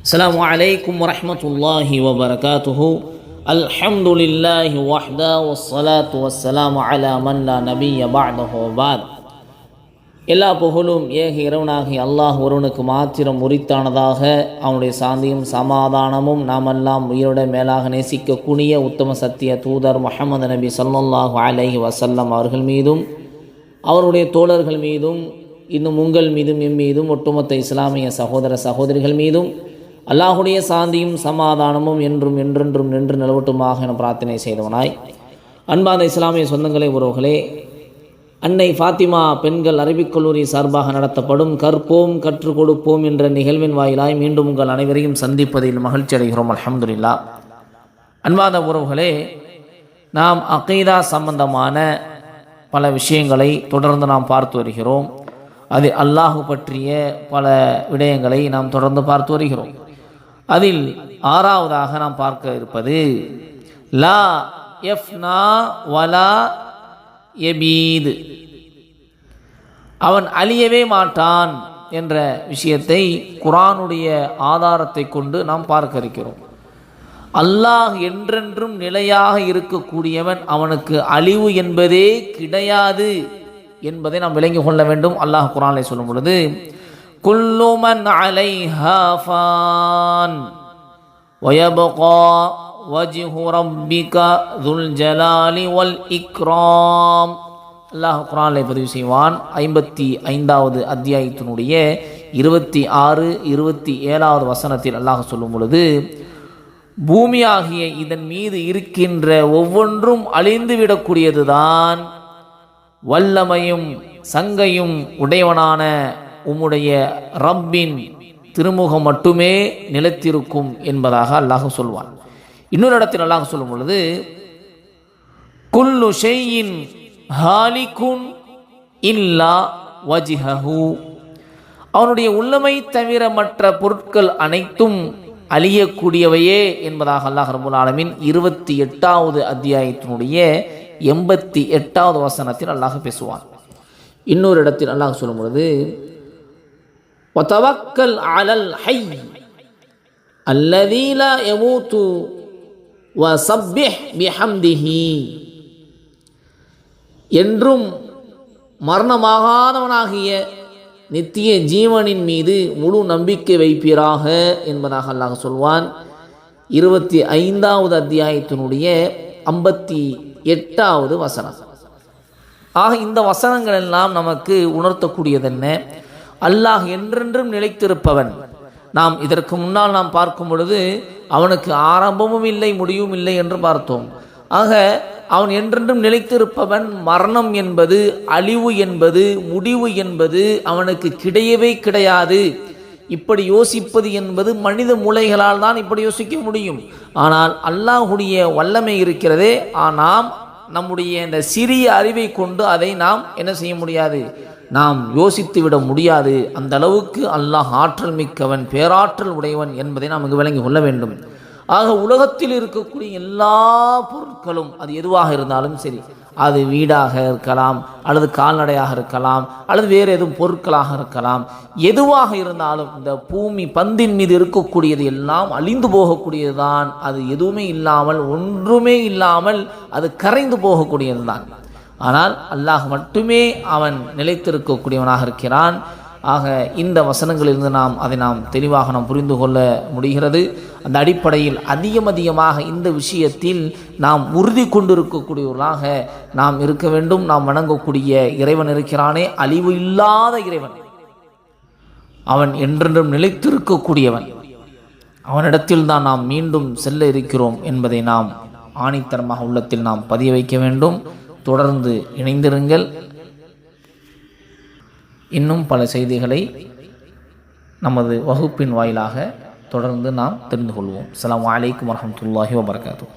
அஸ்ஸலாமு அலைக்கும் வரஹ்மத்துல்லாஹி வபரகாத்துஹு. அல்ஹம்துலில்லாஹி வஹ்தா வஸ்ஸலாத்து வஸ்ஸலாமு அலா மன் லா நபிய்ய பஅதஹு வபாத். எல்லா புகழும் ஏக இறைவனாகி அல்லாஹ் ஒருவனுக்கு மாத்திரம் உரித்தானதாக. அவனுடைய சாந்தியும் சமாதானமும் நாமெல்லாம் உயிரோட மேலாக நேசிக்கக்கூடிய உத்தம சத்திய தூதர் முஹம்மது நபி ஸல்லல்லாஹு அலைஹி வஸல்லம் அவர்கள் மீதும் அவருடைய தோழர்கள் மீதும் இன்னும் உங்கள் மீதும் எம் மீதும் ஒட்டுமொத்த இஸ்லாமிய சகோதர சகோதரிகள் மீதும் அல்லாஹுடைய சாந்தியும் சமாதானமும் என்றும் என்றென்றும் நின்று நிலவட்டுமாக என பிரார்த்தனை செய்தவனாய், அன்பான இஸ்லாமிய சொந்தங்களே, உறவுகளே, அன்னை ஃபாத்திமா பெண்கள் அரபிக் கல்லூரி சார்பாக நடத்தப்படும் கற்போம் கற்றுக் கொடுப்போம் என்ற நிகழ்வின் வாயிலாய் மீண்டும் உங்கள் அனைவரையும் சந்திப்பதில் மகிழ்ச்சி அடைகிறோம். அல்ஹம்துலில்லாஹ். அன்பான உறவுகளே, நாம் அகீதா சம்பந்தமான பல விஷயங்களை தொடர்ந்து நாம் பார்த்து வருகிறோம். அது அல்லாஹு பற்றிய பல விடயங்களை நாம் தொடர்ந்து பார்த்து வருகிறோம். அதில் ஆறாவதாக நாம் பார்க்க இருப்பது லா யஃப்னா வலா யபீத், அவன் அழியவே மாட்டான் என்ற விஷயத்தை குர்ஆனுடைய ஆதாரத்தை கொண்டு நாம் பார்க்க இருக்கிறோம். அல்லாஹ் என்றென்றும் நிலையாக இருக்கக்கூடியவன், அவனுக்கு அழிவு என்பதே கிடையாது என்பதை நாம் விளங்கிக் கொள்ள வேண்டும். அல்லாஹ் குர்ஆனிலே சொல்லும் பொழுது, குல்லு மன் அலைஹா ஃபான் வயப்கா வஜ்ஹு ரப்பிக துல் ஜலாலி வல் இக்ராம். அல்லாஹ் குர்ஆனிலே பதிவு செய்வான். 55வது அத்தியாயத்தினுடைய 26, 27வது வசனத்தில் அல்லாஹ் சொல்லும் பொழுது, பூமியாகிய இதன் மீது இருக்கின்ற ஒவ்வொன்றும் அழிந்துவிடக்கூடியதுதான், வல்லமையும் சங்கையும் உடையவனான உம்முடைய ரப்பின் திருமுகம் மட்டுமே நிலைத்திருக்கும் என்பதாக அல்லாஹ் சொல்வான். இன்னொரு இடத்தில் அல்லாஹ் சொல்லும் பொழுது, குல்லு ஷைஇன் ஹாலிகுன் இல்லா வஜ்ஹஹு, அவனுடைய உள்ளமை தவிர மற்ற பொருட்கள் அனைத்தும் அழியக்கூடியவையே என்பதாக அல்லாஹ் ரப்பல் ஆலமீன் 28வது அத்தியாயத்தினுடைய 88வது வசனத்தில் அல்லாஹ் பேசுவான். இன்னொரு இடத்தில் அல்லாஹ் சொல்லும் பொழுது, வதவக்கல் அலல் ஹய் அல்லதீ லா யமூது வஸப்பிஹ் பிஹம்திஹி, என்றும் மரணமாகாதவனாகிய நித்திய ஜீவனின் மீது முழு நம்பிக்கை வைப்பீராக என்பதாக அல்லாஹ் சொல்வான். 25வது அத்தியாயத்தினுடைய 58வது வசனம். ஆக இந்த வசனங்கள் எல்லாம் நமக்கு உணர்த்தக்கூடியதென்ன? அல்லாஹ் என்றென்றும் நிலைத்திருப்பவன். நாம் இதற்கு முன்னால் நாம் பார்க்கும் பொழுது அவனுக்கு ஆரம்பமும் இல்லை முடிவும் இல்லை என்று பார்த்தோம். ஆக அவன் என்றென்றும் நிலைத்திருப்பவன். மரணம் என்பது, அழிவு என்பது, முடிவு என்பது அவனுக்கு கிடையவே கிடையாது. இப்படி யோசிப்பது என்பது மனித மூளைகளால் தான் இப்படி யோசிக்க முடியும். ஆனால் அல்லாஹுடைய வல்லமை இருக்கிறதே, நாம் நம்முடைய இந்த சிறிய அறிவை கொண்டு அதை நாம் என்ன செய்ய முடியாது, நாம் யோசித்து விட முடியாது. அந்த அளவுக்கு அல்லாஹ் ஆற்றல் மிக்கவன், பேராற்றல் உடையவன் என்பதை நாம் இங்கு விளங்கி கொள்ள வேண்டும். ஆக உலகத்தில் இருக்கக்கூடிய எல்லா பொருட்களும், அது எதுவாக இருந்தாலும் சரி, அது வீடாக இருக்கலாம், அல்லது கால்நடையாக இருக்கலாம், அல்லது வேறு எதுவும் பொருட்களாக இருக்கலாம், எதுவாக இருந்தாலும் இந்த பூமி பந்தின் மீது இருக்கக்கூடியது எல்லாம் அழிந்து போகக்கூடியது தான். அது எதுவுமே இல்லாமல், ஒன்றுமே இல்லாமல் அது கரைந்து போகக்கூடியது தான். ஆனால் அல்லாஹ் மட்டுமே அவன் நிலைத்திருக்கக்கூடியவனாக இருக்கிறான். ஆக இந்த வசனங்களிலிருந்து அதை நாம் தெளிவாக நாம் புரிந்து கொள்ள முடிகிறது. அந்த அடிப்படையில் அதிகமாக இந்த விஷயத்தில் நாம் உறுதி கொண்டிருக்கக்கூடியவர்களாக நாம் இருக்க வேண்டும். நாம் வணங்கக்கூடிய இறைவன் இருக்கிறானே, அழிவு இல்லாத இறைவன், அவன் என்றென்றும் நிலைத்திருக்கக்கூடியவன். அவனிடத்தில் தான் நாம் மீண்டும் செல்ல இருக்கிறோம் என்பதை நாம் ஆணித்தரமாக உள்ளத்தில் நாம் பதிய வைக்க வேண்டும். தொடர்ந்து இணைந்திருங்கள். இன்னும் பல செய்திகளை நமது வகுப்பின் வாயிலாக தொடர்ந்து நாம் தெரிந்து கொள்வோம். அஸ்ஸலாமு அலைக்கும் வரஹ்மத்துல்லாஹி வபரகாத்துஹு.